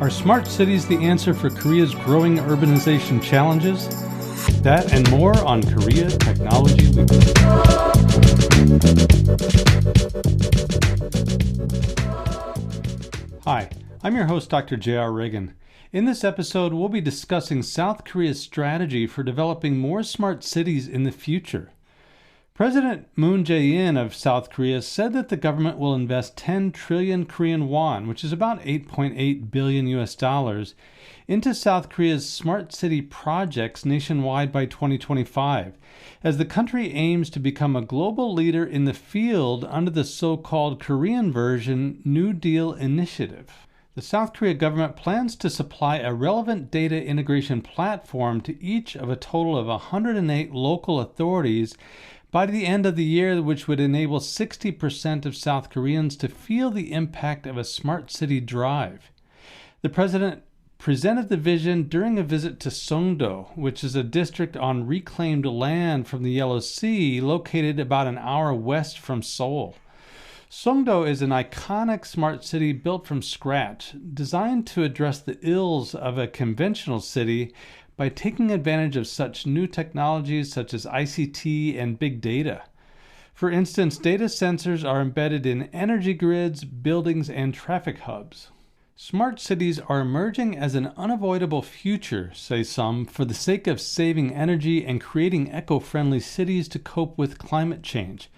Are smart cities the answer for Korea's growing urbanization challenges? That and more on Korea Technology Weekly. Hi, I'm your host, Dr. J.R. Reagan. In this episode, we'll be discussing South Korea's strategy for developing more smart cities in the future. President Moon Jae-in of South Korea said that the government will invest 10 trillion Korean won, which is about $8.8 billion US dollars, into South Korea's smart city projects nationwide by 2025, as the country aims to become a global leader in the field under the so-called Korean version New Deal Initiative. The South Korea government plans to supply a relevant data integration platform to each of a total of 108 local authorities by the end of the year, which would enable 60% of South Koreans to feel the impact of a smart city drive. The president presented the vision during a visit to Songdo, which is a district on reclaimed land from the Yellow Sea located about an hour west from Seoul. Songdo is an iconic smart city built from scratch, designed to address the ills of a conventional city by taking advantage of such new technologies such as ICT and big data. For instance, data sensors are embedded in energy grids, buildings, and traffic hubs. Smart cities are emerging as an unavoidable future, say some, for the sake of saving energy and creating eco-friendly cities to cope with climate change,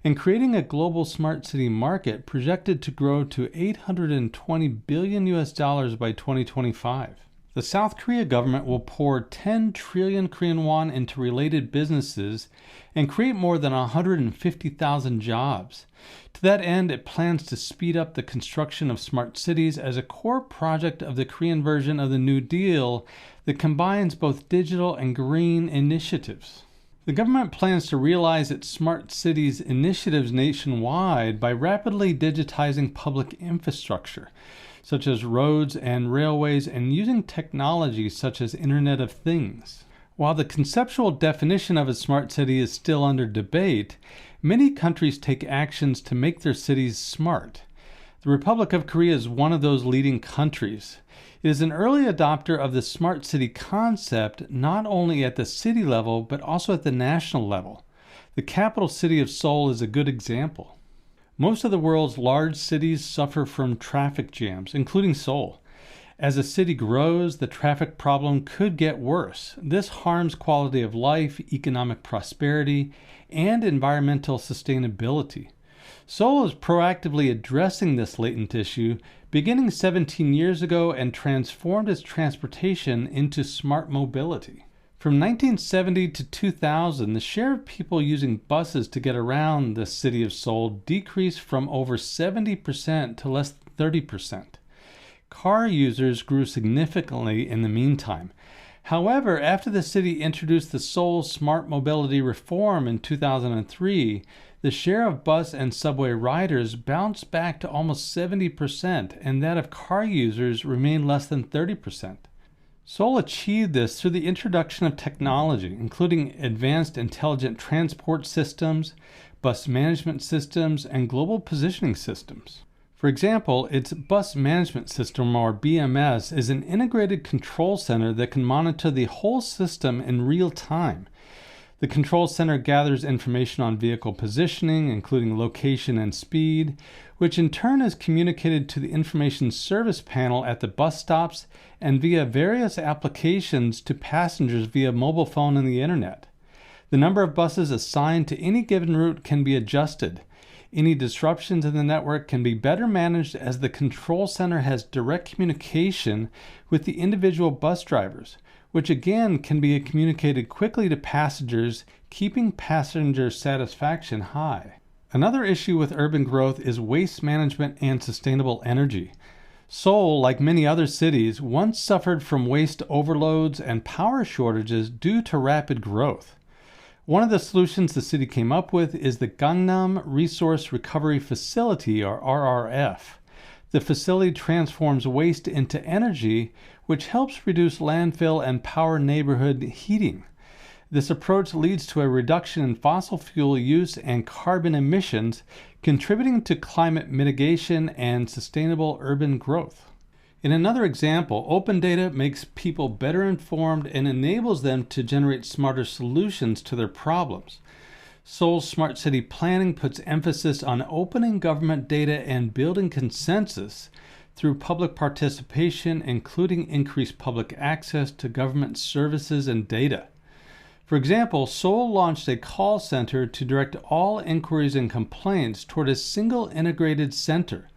and creating a global smart city market projected to grow to $820 billion US dollars by 2025. The South Korea government will pour 10 trillion Korean won into related businesses and create more than 150,000 jobs. To that end, it plans to speed up the construction of smart cities as a core project of the Korean version of the New Deal that combines both digital and green initiatives. The government plans to realize its smart cities initiatives nationwide by rapidly digitizing public infrastructure, such as roads and railways, and using technology such as Internet of Things. While the conceptual definition of a smart city is still under debate, many countries take actions to make their cities smart. The Republic of Korea is one of those leading countries. It is an early adopter of the smart city concept, not only at the city level, but also at the national level. The capital city of Seoul is a good example. Most of the world's large cities suffer from traffic jams, including Seoul. As a city grows, the traffic problem could get worse. This harms quality of life, economic prosperity, and environmental sustainability. Seoul is proactively addressing this latent issue, beginning 17 years ago, and transformed its transportation into smart mobility. From 1970 to 2000, the share of people using buses to get around the city of Seoul decreased from over 70% to less than 30%. Car users grew significantly in the meantime. However, after the city introduced the Seoul Smart Mobility Reform in 2003, the share of bus and subway riders bounced back to almost 70%, and that of car users remained less than 30%. Seoul achieved this through the introduction of technology, including advanced intelligent transport systems, bus management systems, and global positioning systems. For example, its bus management system, or BMS, is an integrated control center that can monitor the whole system in real time. The control center gathers information on vehicle positioning, including location and speed, which in turn is communicated to the information service panel at the bus stops and via various applications to passengers via mobile phone and the internet. The number of buses assigned to any given route can be adjusted. Any disruptions in the network can be better managed as the control center has direct communication with the individual bus drivers, which again can be communicated quickly to passengers, keeping passenger satisfaction high. Another issue with urban growth is waste management and sustainable energy. Seoul, like many other cities, once suffered from waste overloads and power shortages due to rapid growth. One of the solutions the city came up with is the Gangnam Resource Recovery Facility, or RRF. The facility transforms waste into energy, which helps reduce landfill and power neighborhood heating. This approach leads to a reduction in fossil fuel use and carbon emissions, contributing to climate mitigation and sustainable urban growth. In another example, open data makes people better informed and enables them to generate smarter solutions to their problems. Seoul's Smart City Planning puts emphasis on opening government data and building consensus through public participation, including increased public access to government services and data. For example, Seoul launched a call center to direct all inquiries and complaints toward a single integrated center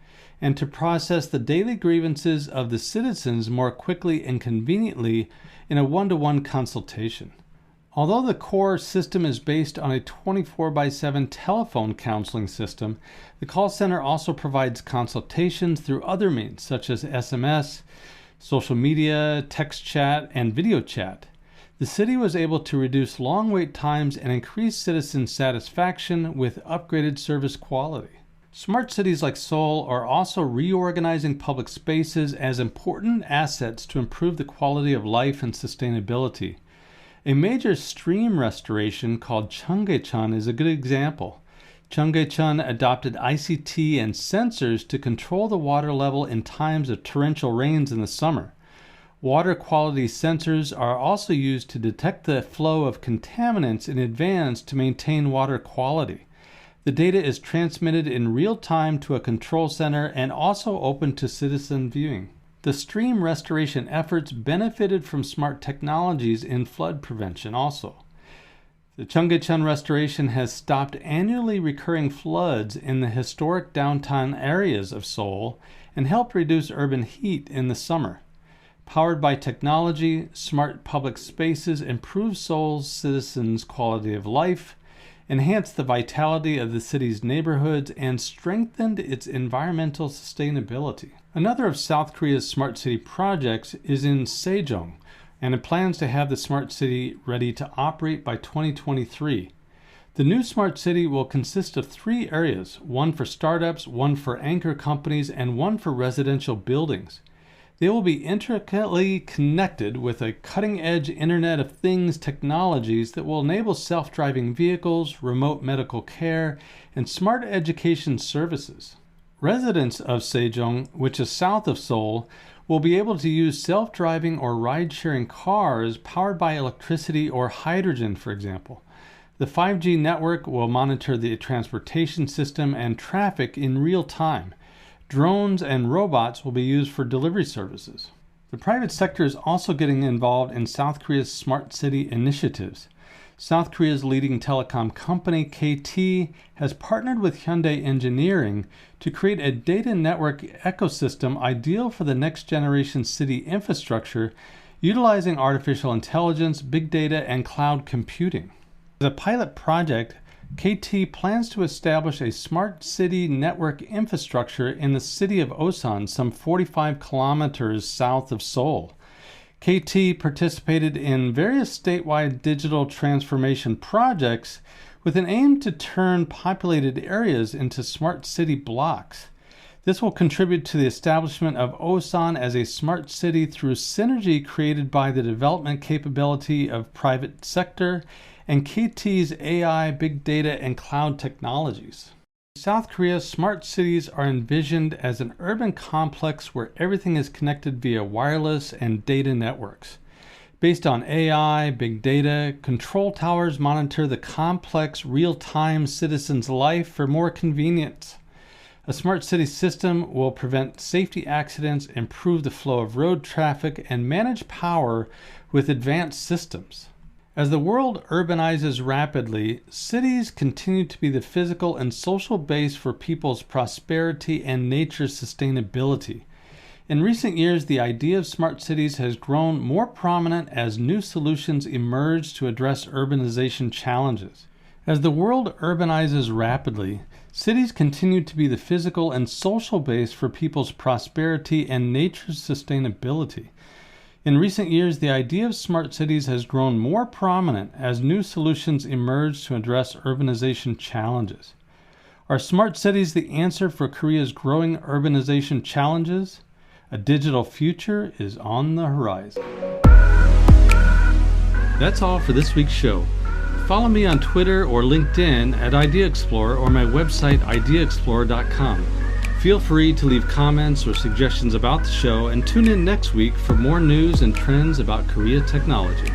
and to process the daily grievances of the citizens more quickly and conveniently in a one-to-one consultation. Although the core system is based on a 24/7 telephone counseling system, the call center also provides consultations through other means such as SMS, social media, text chat, and video chat. The city was able to reduce long wait times and increase citizen satisfaction with upgraded service quality. Smart cities like Seoul are also reorganizing public spaces as important assets to improve the quality of life and sustainability. A major stream restoration called Cheonggyecheon is a good example. Cheonggyecheon adopted ICT and sensors to control the water level in times of torrential rains in the summer. Water quality sensors are also used to detect the flow of contaminants in advance to maintain water quality. The data is transmitted in real time to a control center and also open to citizen viewing. The stream restoration efforts benefited from smart technologies in flood prevention also. The Cheonggyecheon restoration has stopped annually recurring floods in the historic downtown areas of Seoul and helped reduce urban heat in the summer. Powered by technology, smart public spaces improve Seoul's citizens' quality of life, enhanced the vitality of the city's neighborhoods, and strengthened its environmental sustainability. Another of South Korea's smart city projects is in Sejong, and it plans to have the smart city ready to operate by 2023. The new smart city will consist of 3 areas, one for startups, one for anchor companies, and one for residential buildings. They will be intricately connected with a cutting-edge Internet of Things technologies that will enable self-driving vehicles, remote medical care, and smart education services. Residents of Sejong, which is south of Seoul, will be able to use self-driving or ride-sharing cars powered by electricity or hydrogen, for example. The 5G network will monitor the transportation system and traffic in real time. Drones and robots will be used for delivery services. The private sector is also getting involved in South Korea's smart city initiatives. South Korea's leading telecom company, KT, has partnered with Hyundai Engineering to create a data network ecosystem ideal for the next generation city infrastructure, utilizing artificial intelligence, big data, and cloud computing. As a pilot project, KT plans to establish a smart city network infrastructure in the city of Osan, some 45 kilometers south of Seoul. KT participated in various statewide digital transformation projects with an aim to turn populated areas into smart city blocks. This will contribute to the establishment of Osan as a smart city through synergy created by the development capability of private sector and KT's AI, big data, and cloud technologies. In South Korea, smart cities are envisioned as an urban complex where everything is connected via wireless and data networks. Based on AI, big data, control towers monitor the complex, real-time citizens' life for more convenience. A smart city system will prevent safety accidents, improve the flow of road traffic, and manage power with advanced systems. As the world urbanizes rapidly, cities continue to be the physical and social base for people's prosperity and nature's sustainability. In recent years, the idea of smart cities has grown more prominent as new solutions emerge to address urbanization challenges. As the world urbanizes rapidly, cities continue to be the physical and social base for people's prosperity and nature's sustainability. In recent years, the idea of smart cities has grown more prominent as new solutions emerge to address urbanization challenges. Are smart cities the answer for Korea's growing urbanization challenges? A digital future is on the horizon. That's all for this week's show. Follow me on Twitter or LinkedIn at Idea Explorer or my website ideaexplorer.com. Feel free to leave comments or suggestions about the show and tune in next week for more news and trends about Korea technology.